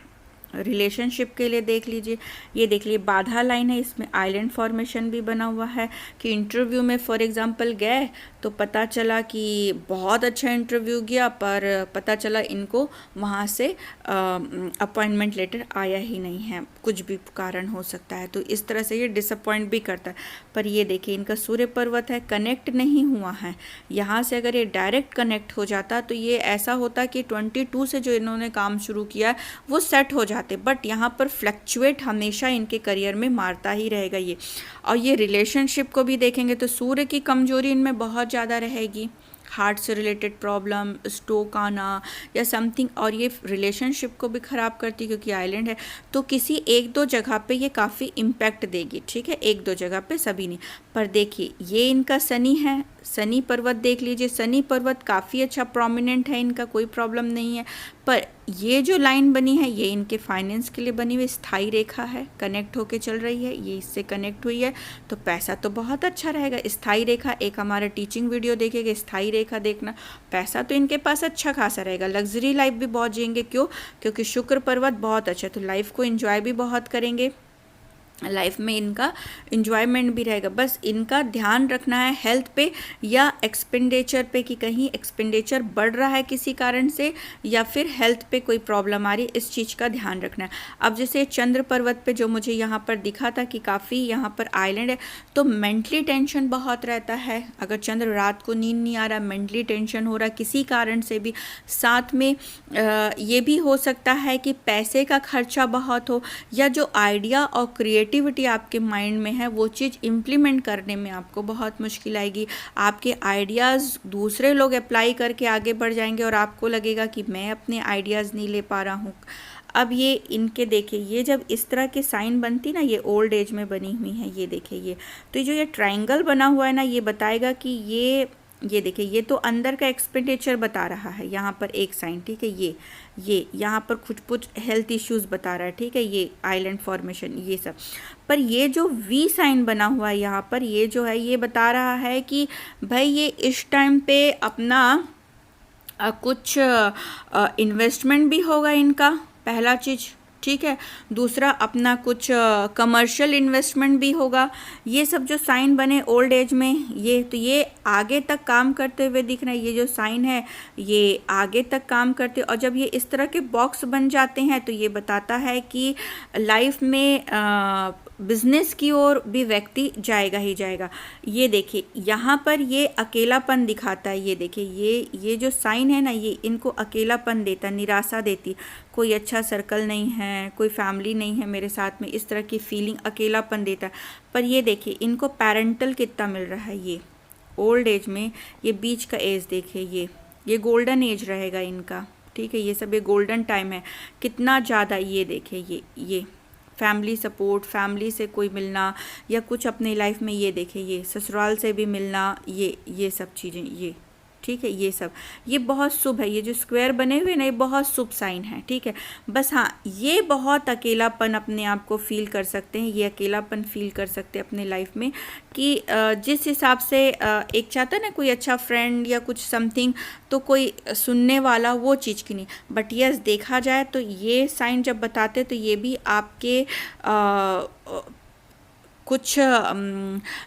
रिलेशनशिप के लिए देख लीजिए, ये देख लीजिए बाधा लाइन है, इसमें आइलैंड फॉर्मेशन भी बना हुआ है कि इंटरव्यू में फॉर एग्जांपल गए तो पता चला कि बहुत अच्छा इंटरव्यू गया, पर पता चला इनको वहाँ से अपॉइंटमेंट लेटर आया ही नहीं है, कुछ भी कारण हो सकता है, तो इस तरह से ये डिसअपॉइंट भी करता है। पर ये देखिए इनका सूर्य पर्वत है, कनेक्ट नहीं हुआ है, यहाँ से अगर ये डायरेक्ट कनेक्ट हो जाता तो ये ऐसा होता कि 22 से जो इन्होंने काम शुरू किया वो सेट हो जाते, बट यहाँ पर फ्लक्चुएट हमेशा इनके करियर में मारता ही रहेगा ये। और ये रिलेशनशिप को भी देखेंगे तो सूर्य की कमजोरी इनमें बहुत ज़्यादा रहेगी, हार्ट से रिलेटेड प्रॉब्लम, स्ट्रोक आना या समथिंग, और ये रिलेशनशिप को भी ख़राब करती क्योंकि आइलैंड है, तो किसी एक दो जगह पे ये काफ़ी इम्पैक्ट देगी, ठीक है, एक दो जगह पे, सभी नहीं। पर देखिए ये इनका शनि है, शनि पर्वत देख लीजिए, शनि पर्वत काफ़ी अच्छा प्रोमिनेंट है, इनका कोई प्रॉब्लम नहीं है। पर ये जो लाइन बनी है ये इनके फाइनेंस के लिए बनी हुई स्थायी रेखा है, कनेक्ट होके चल रही है, ये इससे कनेक्ट हुई है, तो पैसा तो बहुत अच्छा रहेगा। स्थायी रेखा, एक हमारा टीचिंग वीडियो देखेगा, स्थायी रेखा देखना, पैसा तो इनके पास अच्छा खासा रहेगा, लग्जरी लाइफ भी बहुत जिएंगे। क्यों? क्योंकि शुक्र पर्वत बहुत अच्छा है, तो लाइफ को एंजॉय भी बहुत करेंगे, लाइफ में इनका इंजॉयमेंट भी रहेगा। बस इनका ध्यान रखना है हेल्थ पे या एक्सपेंडिचर पे कि कहीं एक्सपेंडिचर बढ़ रहा है किसी कारण से या फिर हेल्थ पे कोई प्रॉब्लम आ रही है, इस चीज़ का ध्यान रखना है। अब जैसे चंद्र पर्वत पे जो मुझे यहाँ पर दिखा था कि काफ़ी यहाँ पर आइलैंड है, तो मेंटली टेंशन बहुत रहता है। अगर चंद्र रात को नींद नहीं आ रहा, मेंटली टेंशन हो रहा किसी कारण से भी, साथ में ये भी हो सकता है कि पैसे का खर्चा बहुत हो, या जो आइडिया और क्रिएटिविटी आपके माइंड में है वो चीज़ इम्प्लीमेंट करने में आपको बहुत मुश्किल आएगी। आपके आइडियाज़ दूसरे लोग अप्लाई करके आगे बढ़ जाएंगे और आपको लगेगा कि मैं अपने आइडियाज़ नहीं ले पा रहा हूँ। अब ये इनके देखिए, ये जब इस तरह के साइन बनती ना, ये ओल्ड एज में बनी हुई है, ये देखिए ये, तो जो ये ट्रायंगल बना हुआ है ना, ये बताएगा कि ये देखिए ये तो अंदर का एक्सपेंडिचर बता रहा है, यहाँ पर एक साइन, ठीक है, ये यहाँ पर कुछ हेल्थ इश्यूज बता रहा है, ठीक है, ये आइलैंड फॉर्मेशन ये सब। पर ये जो वी साइन बना हुआ है यहाँ पर, ये जो है ये बता रहा है कि भाई ये इस टाइम पे अपना कुछ इन्वेस्टमेंट भी होगा इनका, पहला चीज़, ठीक है। दूसरा अपना कुछ कमर्शियल इन्वेस्टमेंट भी होगा। ये सब जो साइन बने ओल्ड एज में, ये तो ये आगे तक काम करते हुए दिख रहे हैं, ये जो साइन है ये आगे तक काम करते, और जब ये इस तरह के बॉक्स बन जाते हैं तो ये बताता है कि लाइफ में बिजनेस की ओर भी व्यक्ति जाएगा ही जाएगा। ये देखिए यहाँ पर ये अकेलापन दिखाता है, ये देखिए ये जो साइन है ना, ये इनको अकेलापन देता, निराशा देती, कोई अच्छा सर्कल नहीं है, कोई फैमिली नहीं है मेरे साथ में, इस तरह की फीलिंग, अकेलापन देता है। पर ये देखिए इनको पेरेंटल कितना मिल रहा है, ये ओल्ड एज में, ये बीच का एज देखिए, ये गोल्डन एज रहेगा इनका, ठीक है, ये सब ये गोल्डन टाइम है, कितना ज़्यादा। ये देखिए ये फैमिली सपोर्ट, फैमिली से कोई मिलना या कुछ अपने लाइफ में, ये देखें ये ससुराल से भी मिलना, ये सब चीज़ें, ये ठीक है, ये सब ये बहुत शुभ है। ये जो स्क्वायर बने हुए ना, ये बहुत शुभ साइन है, ठीक है। बस हाँ, ये बहुत अकेलापन अपने आप को फील कर सकते हैं, ये अकेलापन फील कर सकते हैं अपने लाइफ में कि जिस हिसाब से एक चाहता है ना कोई अच्छा फ्रेंड या कुछ समथिंग, तो कोई सुनने वाला, वो चीज़ की नहीं। बट यस, देखा जाए तो ये साइन जब बताते तो ये भी आपके कुछ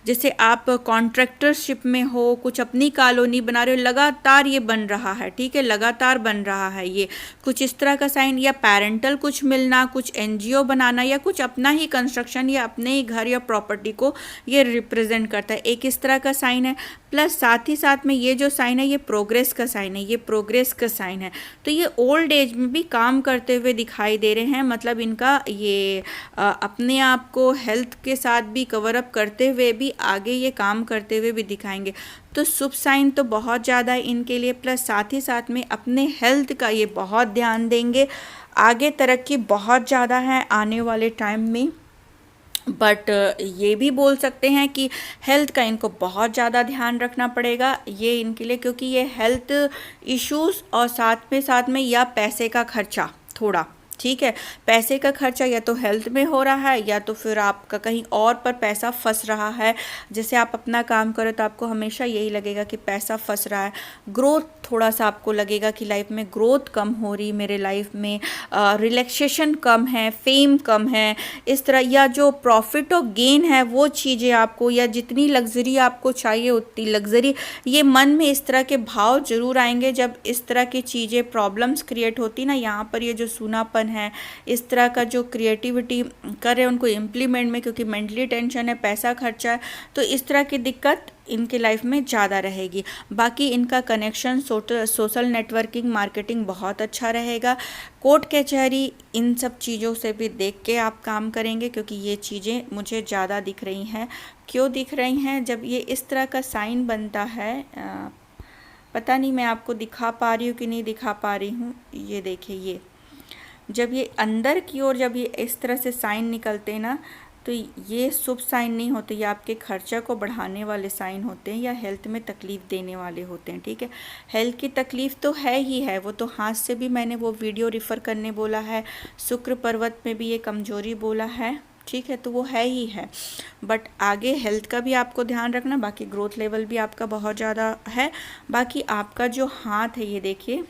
जैसे आप कॉन्ट्रैक्टरशिप में हो, कुछ अपनी कॉलोनी बना रहे हो, लगातार ये बन रहा है, ठीक है, लगातार बन रहा है, ये कुछ इस तरह का साइन, या पेरेंटल कुछ मिलना, कुछ एनजीओ बनाना, या कुछ अपना ही कंस्ट्रक्शन या अपने ही घर या प्रॉपर्टी को ये रिप्रेजेंट करता है, एक इस तरह का साइन है। प्लस साथ ही साथ में ये जो साइन है ये प्रोग्रेस का साइन है, ये प्रोग्रेस का साइन है, तो ये ओल्ड एज में भी काम करते हुए दिखाई दे रहे हैं। मतलब इनका ये अपने आप को हेल्थ के साथ भी कवर अप करते हुए भी आगे ये काम करते हुए भी दिखाएंगे। तो शुभ साइन तो बहुत ज़्यादा है इनके लिए। प्लस साथ ही साथ में अपने हेल्थ का ये बहुत ध्यान देंगे, आगे तरक्की बहुत ज़्यादा है आने वाले टाइम में। बट ये भी बोल सकते हैं कि हेल्थ का इनको बहुत ज़्यादा ध्यान रखना पड़ेगा ये इनके लिए, क्योंकि ये हेल्थ इश्यूज़ और साथ में या पैसे का खर्चा थोड़ा ठीक है। पैसे का खर्चा या तो हेल्थ में हो रहा है या तो फिर आपका कहीं और पर पैसा फंस रहा है। जैसे आप अपना काम करो तो आपको हमेशा यही लगेगा कि पैसा फंस रहा है। ग्रोथ थोड़ा सा आपको लगेगा कि लाइफ में ग्रोथ कम हो रही, मेरे लाइफ में रिलैक्सेशन कम है, फेम कम है, इस तरह, या जो प्रॉफिट और गेन है वो चीज़ें आपको, या जितनी लग्जरी आपको चाहिए उतनी लग्जरी, ये मन में इस तरह के भाव जरूर आएंगे जब इस तरह की चीज़ें प्रॉब्लम्स क्रिएट होती ना। यहाँ पर ये जो सूनापन है, इस तरह का जो क्रिएटिविटी कर रहे हैं उनको इम्प्लीमेंट में, क्योंकि मेंटली टेंशन है, पैसा खर्चा है, तो इस तरह की दिक्कत इनके लाइफ में ज़्यादा रहेगी। बाकी इनका कनेक्शन, सोशल नेटवर्किंग, मार्केटिंग बहुत अच्छा रहेगा। कोर्ट कचहरी, इन सब चीज़ों से भी देख के आप काम करेंगे, क्योंकि ये चीज़ें मुझे ज़्यादा दिख रही हैं। क्यों दिख रही हैं? जब ये इस तरह का साइन बनता है, पता नहीं मैं आपको दिखा पा रही हूँ कि नहीं दिखा पा रही हूँ, ये देखिए, ये जब ये अंदर की ओर जब ये इस तरह से साइन निकलते हैं ना, तो ये शुभ साइन नहीं होते, ये आपके खर्चा को बढ़ाने वाले साइन होते हैं या हेल्थ में तकलीफ़ देने वाले होते हैं। ठीक है, हेल्थ की तकलीफ़ तो है ही है, वो तो हाथ से भी मैंने वो वीडियो रिफ़र करने बोला है, शुक्र पर्वत में भी ये कमजोरी बोला है। ठीक है, तो वो है ही है, बट आगे हेल्थ का भी आपको ध्यान रखना। बाकी ग्रोथ लेवल भी आपका बहुत ज़्यादा है। बाकी आपका जो हाथ है, ये देखिए,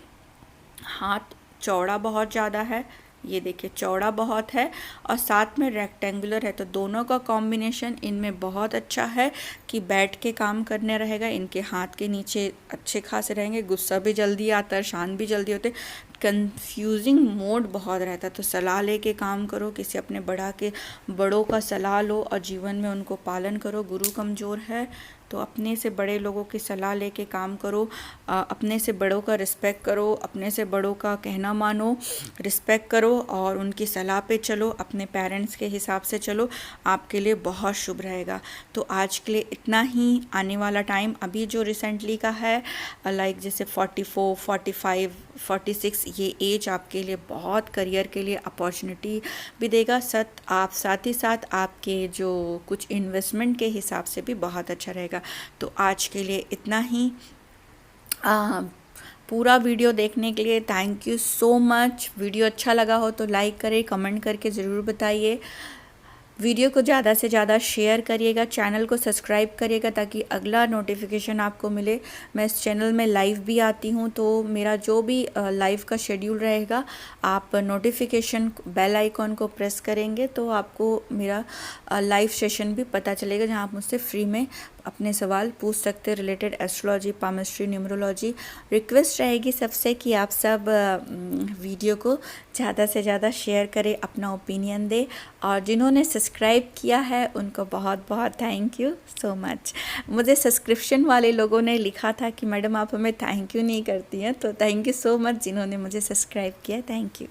हाथ चौड़ा बहुत ज़्यादा है, ये देखिए चौड़ा बहुत है, और साथ में रेक्टेंगुलर है, तो दोनों का कॉम्बिनेशन इनमें बहुत अच्छा है कि बैठ के काम करने रहेगा। इनके हाथ के नीचे अच्छे खासे रहेंगे, गुस्सा भी जल्दी आता है, शांत भी जल्दी होते, कंफ्यूजिंग मोड बहुत रहता है। तो सलाह लेके काम करो, किसी अपने बड़ों का सलाह लो और जीवन में उनको पालन करो। गुरु कमज़ोर है तो अपने से बड़े लोगों की सलाह लेके काम करो, अपने से बड़ों का रिस्पेक्ट करो, अपने से बड़ों का कहना मानो, रिस्पेक्ट करो और उनकी सलाह पे चलो, अपने पेरेंट्स के हिसाब से चलो, आपके लिए बहुत शुभ रहेगा। तो आज के लिए इतना ही। आने वाला टाइम अभी जो रिसेंटली का है, लाइक जैसे 44, 45, 46, ये एज आपके लिए बहुत करियर के लिए अपॉर्चुनिटी भी देगा। साथ ही साथ आपके जो कुछ इन्वेस्टमेंट के हिसाब से भी बहुत अच्छा रहेगा। तो आज के लिए इतना ही। पूरा वीडियो देखने के लिए thank you so much. Video अच्छा लगा हो तो लाइक करें, कमेंट करके ज़रूर बताइए। वीडियो को ज़्यादा से ज़्यादा शेयर करिएगा, चैनल को सब्सक्राइब करिएगा ताकि अगला नोटिफिकेशन आपको मिले। मैं इस चैनल में लाइव भी आती हूँ, तो मेरा जो भी लाइव का शेड्यूल रहेगा, आप नोटिफिकेशन बेल आइकॉन को प्रेस करेंगे तो आपको मेरा लाइव सेशन भी पता चलेगा, जहाँ आप मुझसे फ्री में अपने सवाल पूछ सकते हैं related astrology, palmistry, numerology. Request रहेगी सबसे कि आप सब वीडियो को ज़्यादा से ज़्यादा शेयर करें, अपना ओपिनियन दें, और जिन्होंने सब्सक्राइब किया है उनको बहुत बहुत थैंक यू सो मच। मुझे सब्सक्रिप्शन वाले लोगों ने लिखा था कि मैडम आप हमें थैंक यू नहीं करती हैं, तो थैंक यू सो मच जिन्होंने मुझे सब्सक्राइब किया, थैंक यू।